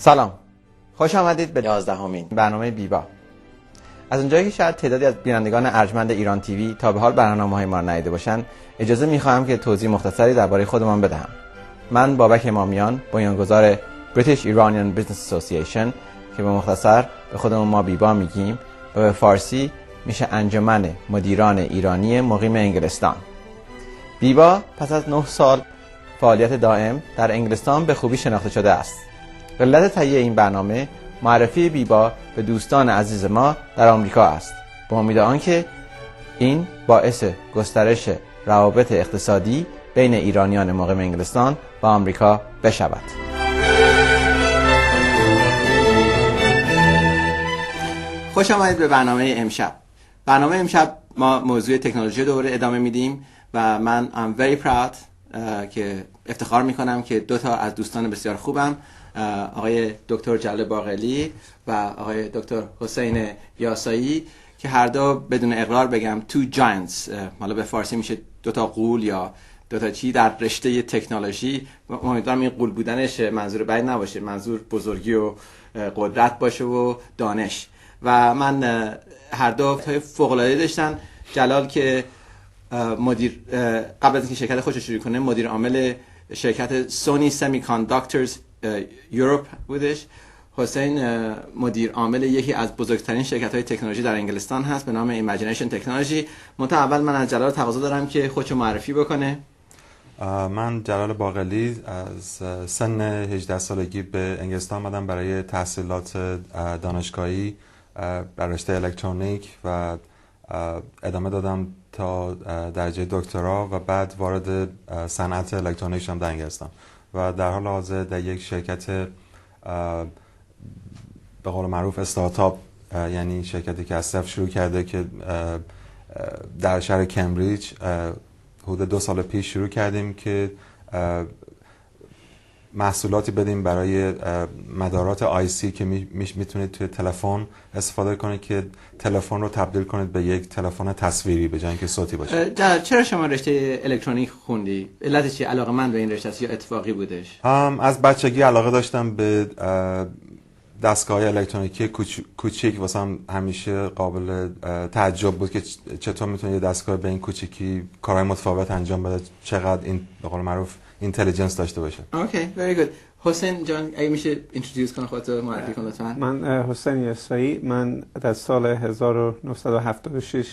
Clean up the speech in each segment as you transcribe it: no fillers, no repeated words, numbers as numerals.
سلام، خوش آمدید به 11مین برنامه بیبا. از اونجایی که شاید تعدادی از بینندگان ارجمند ایران تیوی تا به حال برنامه‌های ما رو ندیده باشن، اجازه می‌خواهم که توضیح مختصری درباره خودمان بدهم. من بابک امامیان، بنیانگذار British Iranian Business Association که به مختصر به خودمون ما بیبا میگیم و به فارسی میشه انجمن مدیران ایرانی مقیم انگلستان. بیبا پس از 9 سال فعالیت دائم در انگلستان به خوبی شناخته شده است. علت تهیه این برنامه معرفی بیبا به دوستان عزیز ما در آمریکا است، با امید آنکه این باعث گسترش روابط اقتصادی بین ایرانیان مقیم انگلستان و آمریکا بشود. خوش آمدید به برنامه امشب. برنامه امشب ما موضوع تکنولوژی دوباره ادامه میدیم و من I'm very proud که افتخار میکنم که 2 تا از دوستان بسیار خوبم، آقای دکتر جلال باقلی و آقای دکتر حسین یاسایی که هر دو بدون اقرار بگم two giants، حالا به فارسی میشه 2 تا غول یا 2 تا چی در رشته تکنولوژی. امیدوارم این غول بودنش منظور بعید نباشه، منظور بزرگی و قدرت باشه و دانش. و من هر دو تای فوق العاده داشتن. جلال که مدیر قبل از اینکه شرکت خودش شروع کنه مدیر عامل شرکت سونی سمی کانداکتورز یوروپ بودش. حسین مدیر عامل یکی از بزرگترین شرکت‌های تکنولوژی در انگلستان هست به نام ایمیجینیشن تکنولوژی. اول من از جلال تقاضا دارم که خودشو معرفی بکنه. من جلال باقلی از سن 18 سالگی به انگلستان آمدم برای تحصیلات دانشگاهی در رشته الکترونیک و ادامه دادم تا درجه دکترا و بعد وارد صنعت الکترونیک شدم در انگلستان و در حال حاضر در یک شرکت به قول معروف استارتاپ، یعنی شرکتی که از صفر شروع کرده که در شهر کمبریج حدود 2 سال پیش شروع کردیم که محصولاتی بدیم برای مدارات آیسی که میتونید توی تلفن استفاده کنید که تلفن رو تبدیل کنید به یک تلفن تصویری به جای اینکه صوتی باشه. چرا شما رشته الکترونیک خوندی؟ علتش چیه؟ علاقه من به این رشته است یا اتفاقی بودش؟ از بچگی علاقه داشتم به دستگاه‌های الکترونیکی کوچیک. واسم همیشه قابل تعجب بود که چطور میتونه یه دستگاه به این کوچیکی کارهای متفاوت انجام بده، چقدر این به قول معروف اینتلیجنس داشته باشه. اوکی، very good. حسین جان اگه میشه اینترودیوس کنه خودت معرفی کن لطفاً. من حسین یاسایی، من در سال 1976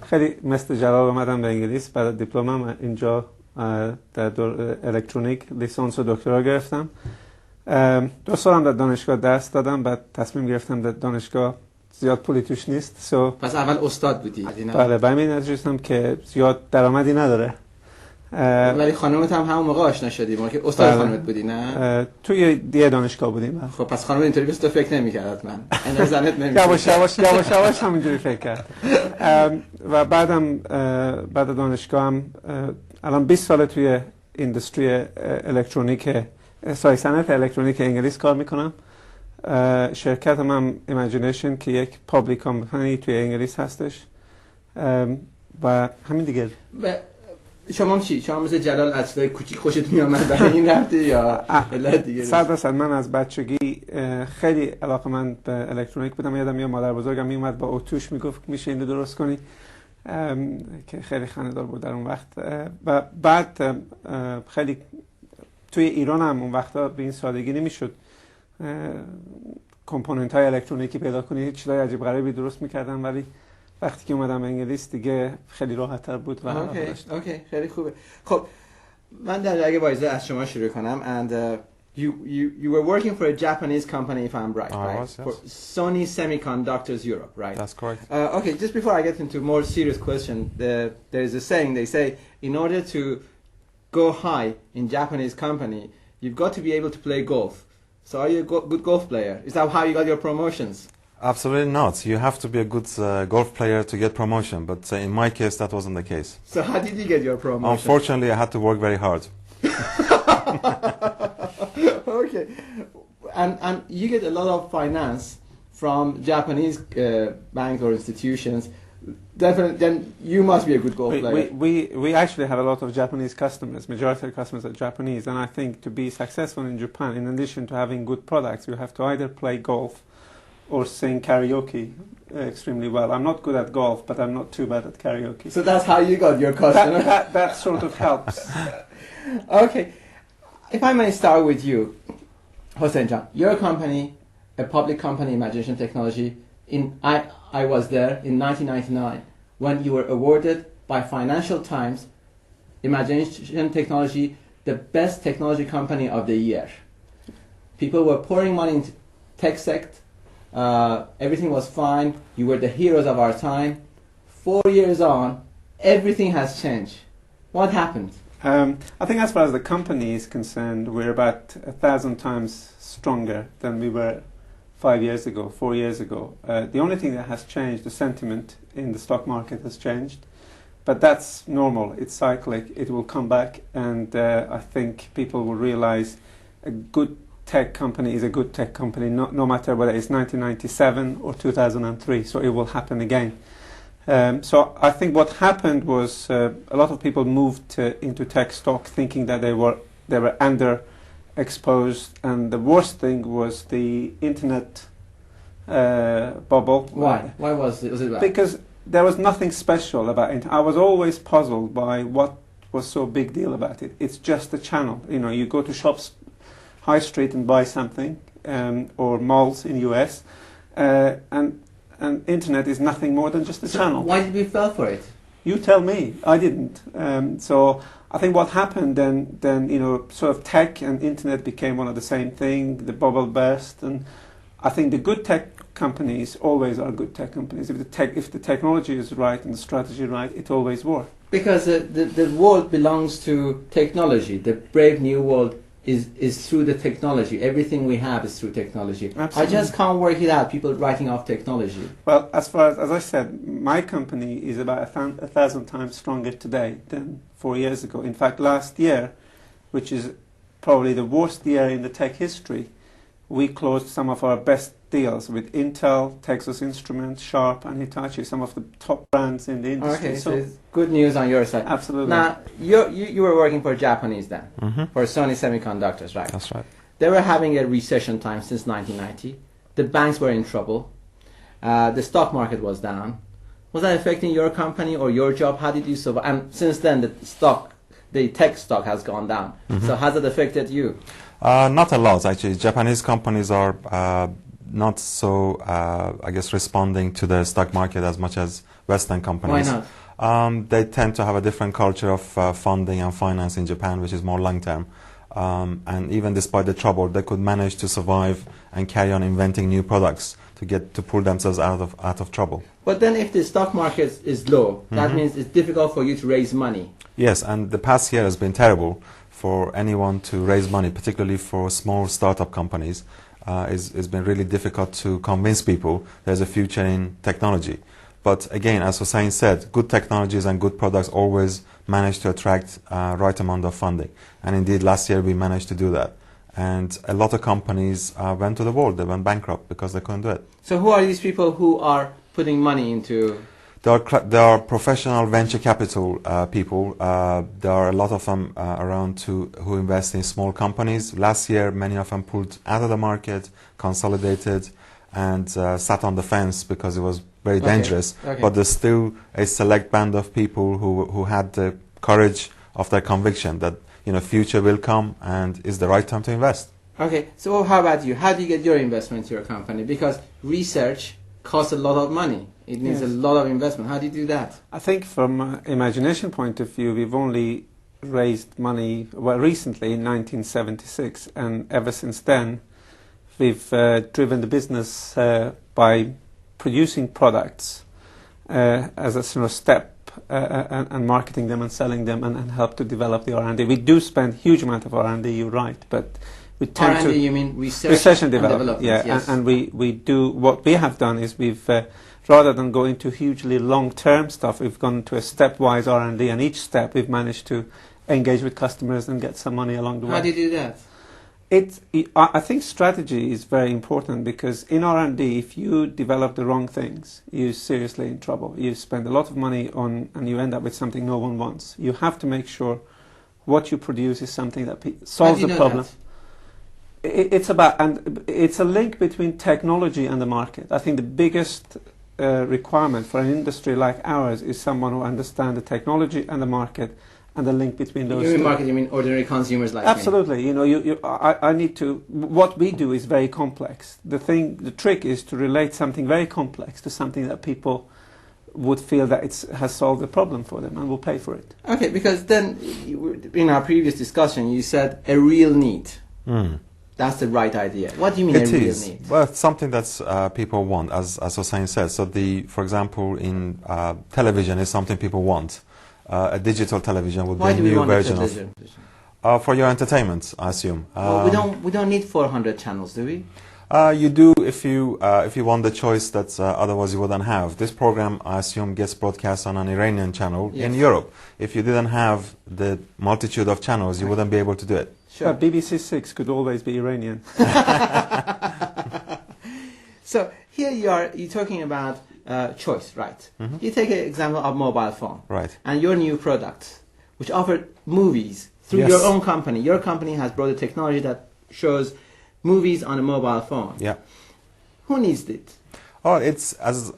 خیلی مثل جلال اومدم به انگلیس. بعد دیپلمم اینجا در الکترونیک لیسانس و دکترا گرفتم. 2 سالم در دانشگاه درس دادم، بعد تصمیم گرفتم در دانشگاه زیاد پولی توش نیست. پس اول استاد بودی؟ بله، به این نتیجه رسیدم که زیاد درآمدی نداره. ولی خانومت هم همون موقع آشنا شدیم، ما که استاد خانومت بودی نه؟ توی یه دانشگاه بودیم. خب پس خانم اینطوری بس تو فکر نمی‌کرد حتما. اینا زنت نمی‌کرد. یواش همینجوری فکر کرد. و بعد دانشگاهم الان 20 سال توی اینداستری الکترونیک صنعت الکترونیک انگلیس کار میکنم. شرکتم هم ایمیجینیشن که یک پابلیک کمپانی توی انگلیس هستش و همین دیگه. شما چی؟ شما مثل جلال اصلا کوچیک خوشت میامد برای این رفتی یا علت دیگه؟ 100% من از بچگی خیلی علاقه‌مند به الکترونیک بودم. یادم میاد مادر بزرگم میومد با اتوش میگفت میشه اینو درست کنی که خیلی خنده‌دار بود در اون وقت. و بعد خیلی توی ایران هم اون وقتا به این سادگی نمیشد کامپوننت های الکترونیکی پیدا کنی، هیچ چیزای عجیب غریبی درست میکردن، ولی وقتی که اومدم انگلیس دیگه خیلی راحت تر بود و اوکی خیلی خوبه. خب من در اگه وایزه از شما شروع کنم. and you were working for a Japanese company if I'm right, right? Was, yes. For Sony Semiconductors Europe, right? That's correct. Okay, just before I get into more serious question, there is a saying they say in order to go high in Japanese company you've got to be able to play golf. So are you a good golf player? Is that how you got your promotions? Absolutely not. You have to be a good golf player to get promotion, but in my case that wasn't the case. So how did you get your promotion? Unfortunately, I had to work very hard. Okay. And you get a lot of finance from Japanese banks or institutions. definitely, then you must be a good golf player. We actually have a lot of Japanese customers. Majority of the customers are Japanese, and I think to be successful in Japan, in addition to having good products, you have to either play golf or sing karaoke extremely well. I'm not good at golf, but I'm not too bad at karaoke. So that's how you got your customer. That sort of helps. Okay, if I may start with you, Hossein Jan, your company, a public company, Imagination Technology. I was there in 1999 when you were awarded by Financial Times, Imagination Technology, the best technology company of the year. People were pouring money into tech sector. Everything was fine. You were the heroes of our time. 4 years on, everything has changed. What happened? I think as far as the company is concerned, we're about 1,000 times stronger than we were 4 years ago. The only thing that has changed, the sentiment in the stock market has changed. But that's normal. It's cyclic. It will come back. And I think people will realize a good tech company is a good tech company, no matter whether it's 1997 or 2003. So it will happen again. So I think what happened was a lot of people moved into tech stock thinking that they were underexposed, and the worst thing was the internet bubble. Why? Why was it bad? Because there was nothing special about it. I was always puzzled by what was so big deal about it. It's just a channel. You know, you go to shops, high street, and buy something, or malls in US, and internet is nothing more than just a channel. Why did we fall for it? You tell me. I didn't. So I think what happened then, you know, sort of tech and internet became one of the same thing. The bubble burst, and I think the good tech companies always are good tech companies. If the technology is right and the strategy right, it always works. Because the world belongs to technology. The brave new world is through the technology. Everything we have is through technology. Absolutely. I just can't work it out, people writing off technology. Well, as I said, my company is about 1,000 times stronger today than 4 years ago. In fact, last year, which is probably the worst year in the tech history, we closed some of our best deals with Intel, Texas Instruments, Sharp, and Hitachi, some of the top brands in the industry. Okay, so it's good news on your side. Absolutely. Now, you were working for Japanese then, for Sony Semiconductors, right? That's right. They were having a recession time since 1990. The banks were in trouble. The stock market was down. Was that affecting your company or your job? How did you survive? And since then, the tech stock has gone down. So has it affected you? Not a lot, actually. Japanese companies are not so, I guess, responding to the stock market as much as Western companies. Why not? They tend to have a different culture of funding and finance in Japan, which is more long-term. And even despite the trouble, they could manage to survive and carry on inventing new products to pull themselves out of trouble. But then if the stock market is low, that means it's difficult for you to raise money. Yes, and the past year has been terrible for anyone to raise money, particularly for small startup companies. It's been really difficult to convince people there's a future in technology. But again, as Hossein said, good technologies and good products always manage to attract right amount of funding. And indeed, last year we managed to do that. And a lot of companies went to the wall. They went bankrupt because they couldn't do it. So who are these people who are putting money into? There are professional venture capital people. There are a lot of them around who invest in small companies. Last year, many of them pulled out of the market, consolidated, and sat on the fence because it was very dangerous. Okay. But there's still a select band of people who had the courage of their conviction that future will come and is the right time to invest. Okay, so how about you? How do you get your investment to your company? Because research costs a lot of money. It needs a lot of investment. How do you do that? I think from an imagination point of view, we've only raised money, recently in 1976, and ever since then, we've driven the business by producing products as a step and marketing them and selling them and help to develop the R&D. We do spend huge amount of R&D, you're right, but we tend R&D, to... you mean research and development, yeah. Yes. And we do, what we have done is we've, rather than go into hugely long-term stuff, we've gone to a stepwise R&D, and each step we've managed to engage with customers and get some money along the way. How do you do that? I think strategy is very important, because in R&D, if you develop the wrong things, you're seriously in trouble. You spend a lot of money on, and you end up with something no one wants. You have to make sure what you produce is something that solves the problem. It's about, and it's a link between technology and the market. I think the biggest requirement for an industry like ours is someone who understands the technology and the market, and the link between those. You mean market? You mean ordinary consumers like Absolutely. me? You know, I need to. What we do is very complex. The trick is to relate something very complex to something that people would feel that it has solved the problem for them and will pay for it. Okay, because then in our previous discussion, you said a real need. That's the right idea. What do you mean a real need? Well, it's something that people want, as Hossein said. So, for example, in television is something people want. A digital television would be a new version of. For your entertainment, I assume. Well, we don't need 400 channels, do we? You do if you want the choice that otherwise you wouldn't have. This program, I assume, gets broadcast on an Iranian channel in Europe. If you didn't have the multitude of channels, you wouldn't be able to do it. Sure. BBC 6 could always be Iranian. So here you're talking about choice, right? You take an example of mobile phone, right? And your new product, which offered movies through your own company. Your company has brought a technology that shows movies on a mobile phone. Yeah. Who needs it? Oh, it's as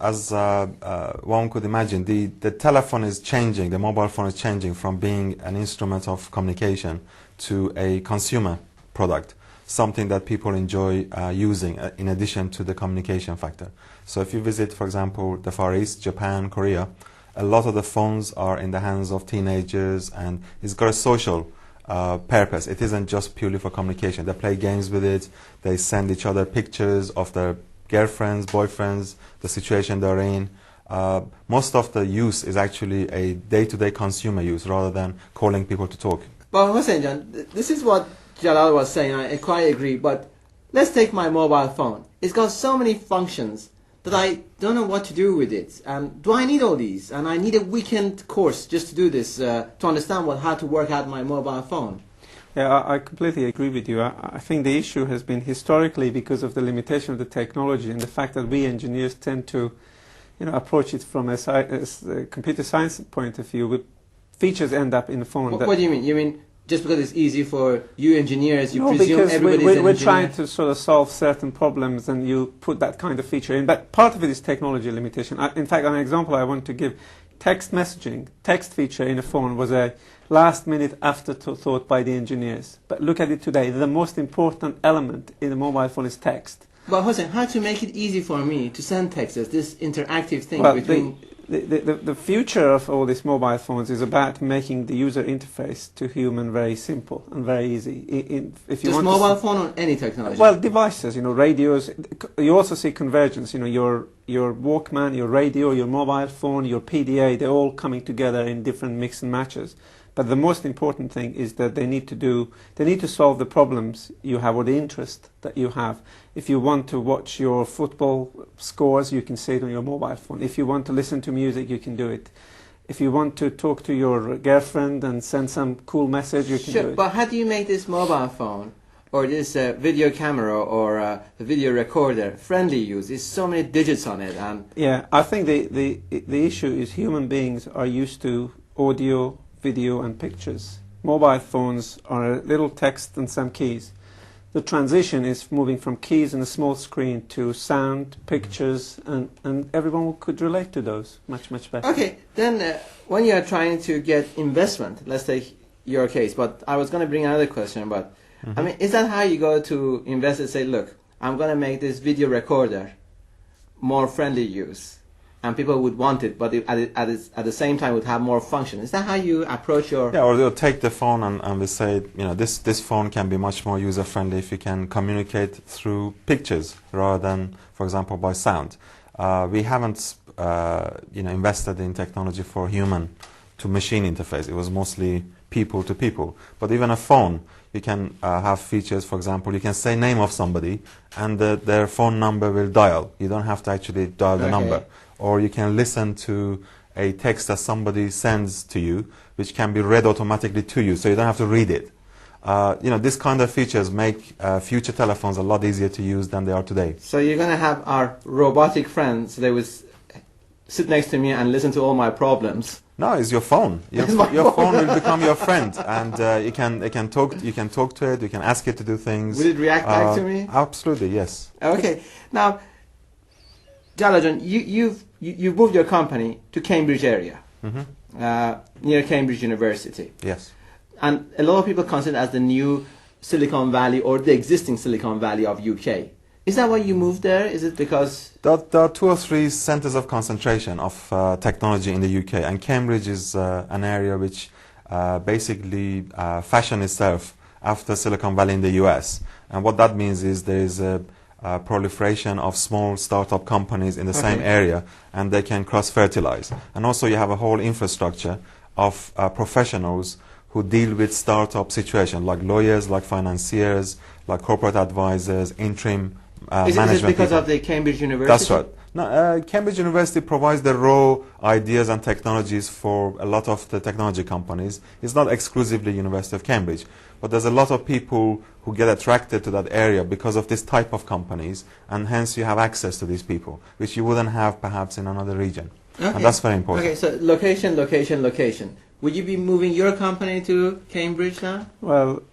one could imagine. The telephone is changing. The mobile phone is changing from being an instrument of communication to a consumer product, something that people enjoy using in addition to the communication factor. So if you visit, for example, the Far East, Japan, Korea, a lot of the phones are in the hands of teenagers, and it's got a social purpose. It isn't just purely for communication. They play games with it. They send each other pictures of their girlfriends, boyfriends, the situation they're in. Most of the use is actually a day-to-day consumer use rather than calling people to talk. Well, Hossein Jan, this is what Jalal was saying. I quite agree. But let's take my mobile phone. It's got so many functions that I don't know what to do with it. Do I need all these? And I need a weekend course just to do this, to understand how to work out my mobile phone. Yeah, I completely agree with you. I think the issue has been historically because of the limitation of the technology and the fact that we engineers tend to, approach it from a computer science point of view. Features end up in the phone. What do you mean? You mean just because it's easy for you engineers, you presume everybody's an engineer? We're trying to sort of solve certain problems, and you put that kind of feature in. But part of it is technology limitation. In fact, an example I want to give, text messaging, text feature in a phone was a last-minute afterthought by the engineers. But look at it today. The most important element in a mobile phone is text. But Hossein, how to make it easy for me to send texts, this interactive thing between... The future of all these mobile phones is about making the user interface to human very simple and very easy. If you just mobile phone or any technology? Well, devices, radios. You also see convergence. Your Walkman, your radio, your mobile phone, your PDA. They're all coming together in different mix and matches. But the most important thing is that they need to solve the problems you have or the interest that you have. If you want to watch your football scores, you can see it on your mobile phone. If you want to listen to music, you can do it. If you want to talk to your girlfriend and send some cool message, you can do it. But how do you make this mobile phone or this video camera or the video recorder friendly use? There's so many digits on it. Yeah, I think the issue is human beings are used to audio, video and pictures. Mobile phones are a little text and some keys. The transition is moving from keys and a small screen to sound, pictures, and everyone could relate to those much better. Okay, then when you are trying to get investment, let's take your case, but I was going to bring another question, but I mean, is that how you go to invest and say, look, I'm going to make this video recorder more friendly use? And people would want it, but at the same time would have more function. Is that how you approach your... Yeah, or they'll take the phone and we say, this phone can be much more user-friendly if you can communicate through pictures rather than, for example, by sound. We haven't, invested in technology for human-to-machine interface. It was mostly people-to-people. But even a phone, you can have features, for example, you can say name of somebody and their phone number will dial. You don't have to actually dial the number. Or you can listen to a text that somebody sends to you, which can be read automatically to you, so you don't have to read it. this kind of features make future telephones a lot easier to use than they are today. So you're going to have our robotic friends. They will sit next to me and listen to all my problems. No, it's your phone. Your phone will become your friend, and you can talk to it. You can ask it to do things. Will it react back to me? Absolutely, yes. Okay. Now, Jalajan, you've moved your company to Cambridge area, near Cambridge University. Yes. And a lot of people consider it as the new Silicon Valley or the existing Silicon Valley of UK. Is that why you moved there? Is it because... There are 2 or 3 centers of concentration of technology in the UK, and Cambridge is an area which basically fashioned itself after Silicon Valley in the US. And what that means is there is a proliferation of small startup companies in the same area, and they can cross-fertilize. And also you have a whole infrastructure of professionals who deal with startup situations, like lawyers, like financiers, like corporate advisors, interim management. Is it because people. of the Cambridge University? That's right. No, Cambridge University provides the raw ideas and technologies for a lot of the technology companies. It's not exclusively University of Cambridge, but there's a lot of people who get attracted to that area because of this type of companies, and hence you have access to these people, which you wouldn't have perhaps in another region. Okay. And that's very important. Okay, so location. Would you be moving your company to Cambridge now? Well,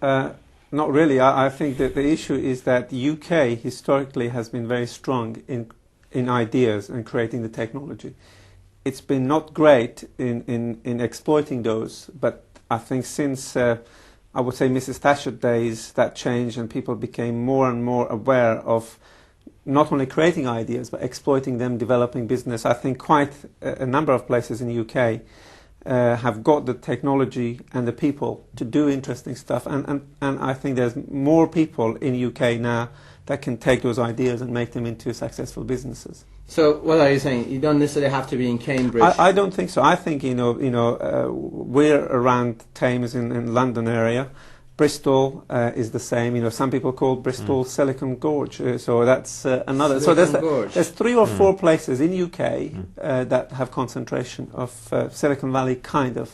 not really. I think that the issue is that the UK historically has been very strong in ideas and creating the technology. It's been not great in exploiting those, but I think since I would say Mrs. Thatcher days, that changed and people became more and more aware of not only creating ideas but exploiting them, developing business. I think quite a number of places in the UK have got the technology and the people to do interesting stuff, and I think there's more people in the UK now that can take those ideas and make them into successful businesses. So what are you saying? You don't necessarily have to be in Cambridge. I don't think so. I think we're around Thames in London area. Bristol is the same. Some people call Bristol Silicon Gorge. So that's another. There's 3 or 4 places in UK that have concentration of Silicon Valley kind of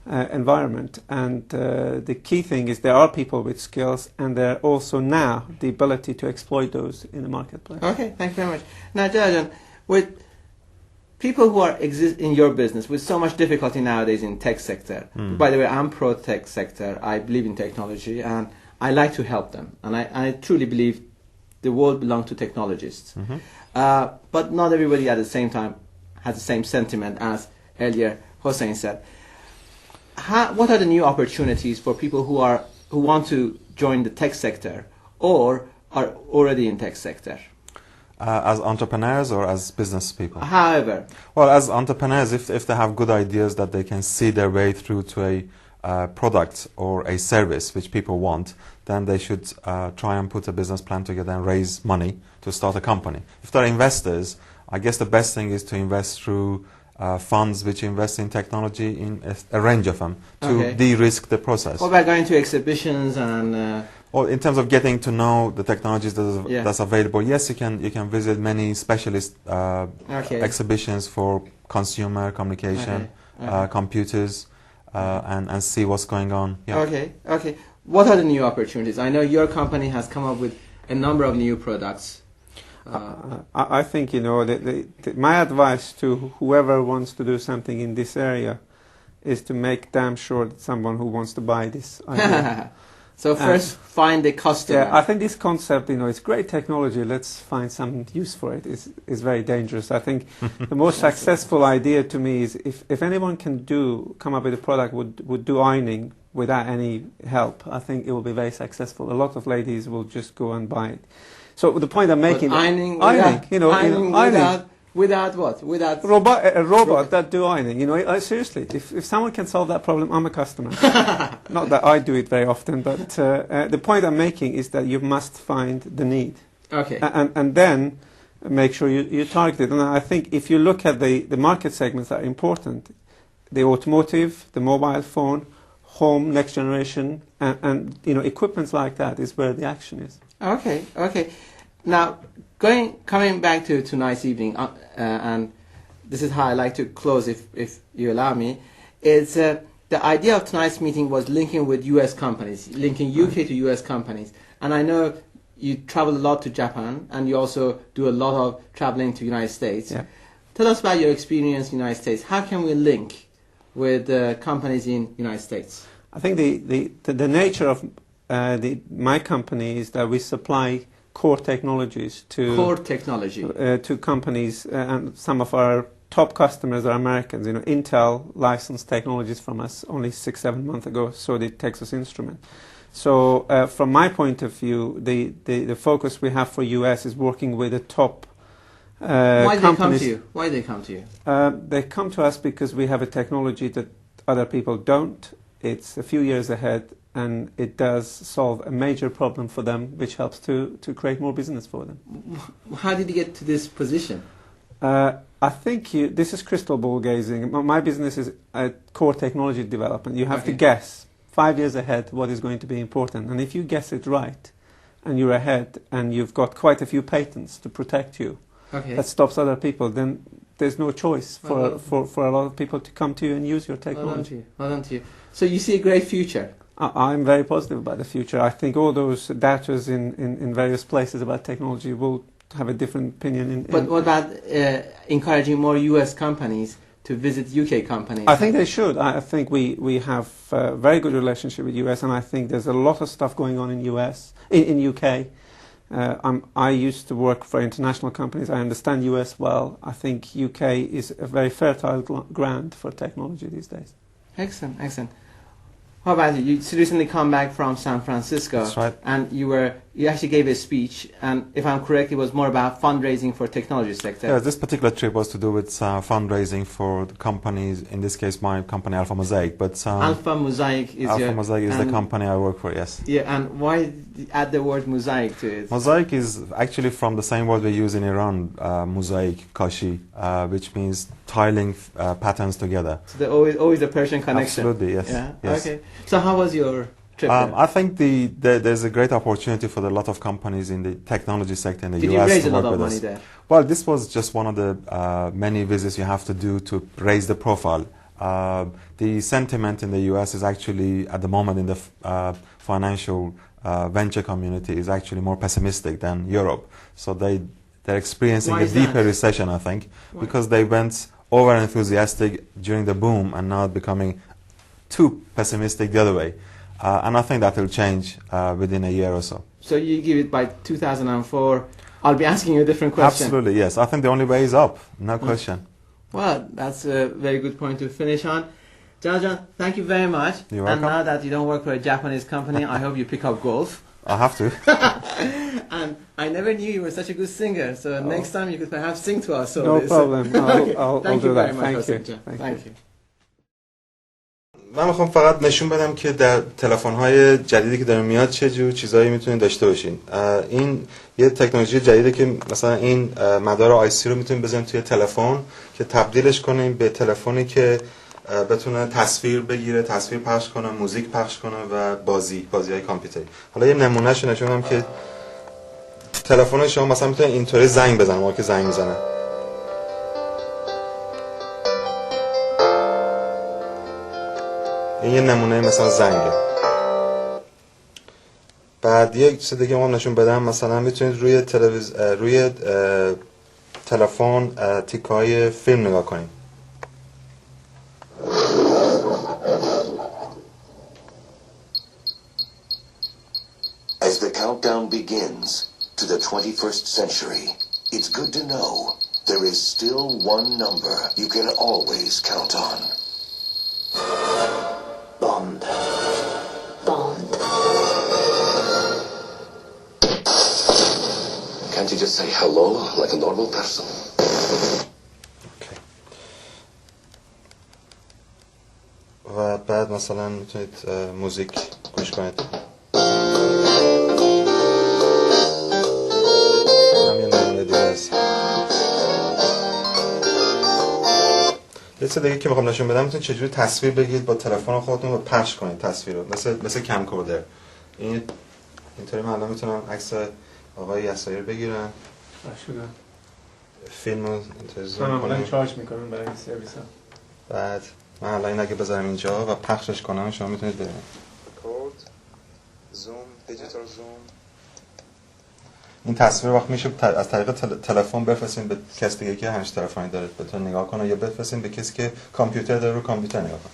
environment. And the key thing is there are people with skills, and there are also now the ability to exploit those in the marketplace. Okay, thank you very much. Now, Jalajan, with people who are in your business with so much difficulty nowadays in tech sector. By the way, I'm pro tech sector. I believe in technology, and I like to help them. And I truly believe the world belongs to technologists. But not everybody at the same time has the same sentiment as earlier Hossein said. What are the new opportunities for people who want to join the tech sector or are already in tech sector? As entrepreneurs or as business people? However. Well, as entrepreneurs, if they have good ideas that they can see their way through to a product or a service which people want, then they should try and put a business plan together and raise money to start a company. If they're investors, I guess the best thing is to invest through funds which invest in technology, in a range of them, to de-risk the process. What about going to exhibitions and... Well, in terms of getting to know the technologies that's available, yes, you can visit many specialist exhibitions for consumer communication, computers, and see what's going on. Yeah. Okay. What are the new opportunities? I know your company has come up with a number of new products. I think, my advice to whoever wants to do something in this area is to make damn sure that someone who wants to buy this idea. So first, find the customer. Yeah, I think this concept, it's great technology. Let's find some use for it. Is very dangerous. I think the most successful idea to me is if anyone can come up with a product would do ironing without any help. I think it will be very successful. A lot of ladies will just go and buy it. So the point I'm making, ironing without what? Without a robot that do ironing. Seriously, if someone can solve that problem, I'm a customer. Not that I do it very often, but the point I'm making is that you must find the need. Okay. And then make sure you target it. And I think if you look at the market segments that are important, the automotive, the mobile phone, home, next generation, and equipments like that is where the action is. Okay. Now, coming back to tonight's evening, and this is how I like to close, if you allow me, is the idea of tonight's meeting was linking with U.S. companies, linking UK to U.S. companies. And I know you travel a lot to Japan, and you also do a lot of traveling to United States. Yeah. Tell us about your experience in the United States. How can we link with companies in United States? I think the nature of my company is that we supply core technologies to companies, and some of our top customers are Americans. You know, Intel licensed technologies from us only 6-7 months ago, so did Texas Instruments. So from my point of view, the focus we have for US is working with the top Why do companies. they come to you? Why do they come to you? They come to us because we have a technology that other people don't. It's a few years ahead, and it does solve a major problem for them, which helps to create more business for them. How did you get to this position? I think this is crystal ball gazing. My business is core technology development. You have to guess 5 years ahead what is going to be important. And if you guess it right, and you're ahead, and you've got quite a few patents to protect you, that stops other people, then there's no choice for a lot of people to come to you and use your technology. Well done to you. So you see a great future? I'm very positive about the future. I think all those doubters in various places about technology will have a different opinion. But what about encouraging more U.S. companies to visit UK companies? I think they should. I think we have a very good relationship with US, and I think there's a lot of stuff going on in UK. I used to work for international companies. I understand US well. I think UK is a very fertile ground for technology these days. Excellent, excellent. How about you? You recently come back from San Francisco. That's right. And you actually gave a speech, and if I'm correct, it was more about fundraising for technology sector. Yeah, this particular trip was to do with fundraising for the companies, in this case my company Alpha Mosaic. But Alpha Mosaic is the company I work for, yes. Yeah, and why add the word mosaic to it? Mosaic is actually from the same word we use in Iran, mosaic, kashi, which means tiling patterns together. So always the Persian connection. Absolutely, yes. Yeah? Yes. Okay. So how was your trip? I think there's a great opportunity for a lot of companies in the technology sector in the US. Did you raise to a lot work of with money us. there? Well, this was just one of the many visits you have to do to raise the profile. The sentiment in the US is actually, at the moment in the financial venture community, is actually more pessimistic than Europe. So they're experiencing a deeper recession, I think, because they went over enthusiastic during the boom and now becoming too pessimistic the other way. And I think that will change within a year or so. So you give it by 2004. I'll be asking you a different question. Absolutely, yes. I think the only way is up, no question. Well, that's a very good point to finish on. John, thank you very much. You're welcome. And now that you don't work for a Japanese company, I hope you pick up golf. I have to. And I never knew you were such a good singer, so next time you could perhaps sing to us. No problem. I'll do that. Thank you. من میخوام فقط نشون بدم که در تلفن‌های جدیدی که داره میاد چه جور چیزایی میتونید داشته باشین. این یه تکنولوژی جدیده که مثلا این مدار آیسی رو میتونید بزنید توی تلفن که تبدیلش کنیم به تلفنی که بتونه تصویر بگیره، تصویر پخش کنه، موزیک پخش کنه و بازی‌های کامپیوتری. حالا یه نمونهشو نشون بدم که تلفن شما مثلا میتونه اینطوری زنگ بزنه، موقعی که زنگ میزنه. این یه نمونه مثلا زنگه. بعد یک چیز دیگه ما نشون بدم، مثلا میتونید روی تلفن تیکای فیلم نگاه کنید. As the countdown begins to the 21st century, it's good to know there is still one number you can always count on. Bond. Bond. Can't you just say hello like a normal person? Okay. و بعد مثلا میتونید موزیک گوش کنید. یه چیز دیگه که میخوام نشون بدم، میتونید چجوری تصویر بگیرید با تلفن خودتون و پخش کنید تصویر رو، مثل کمکوردر. اینطوری من الان میتونم عکس آقای یسایی بگیرم. فیلم رو اینطوری زوم کنم. چارج میکنم برای این سرویس ها. بعد من الان این اگه بذارم اینجا و پخشش کنم شما میتونید ببینید. زوم، دیجیتال زوم. این تصویر وقت میشه از طریق تلفن بفرستین به کسی دیگه که همش تلفنی داره بتونه نگاه کنه، یا بفرستین به کسی که کامپیوتر داره رو کامپیوتر نگاه کنه.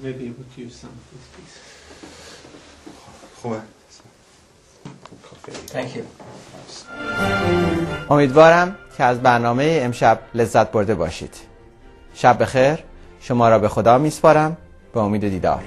Maybe you would use some of this piece. خوبه. Thank you. امیدوارم که از برنامه امشب لذت برده باشید. شب بخیر. شما را به خدا میسپارم. به امید دیدار.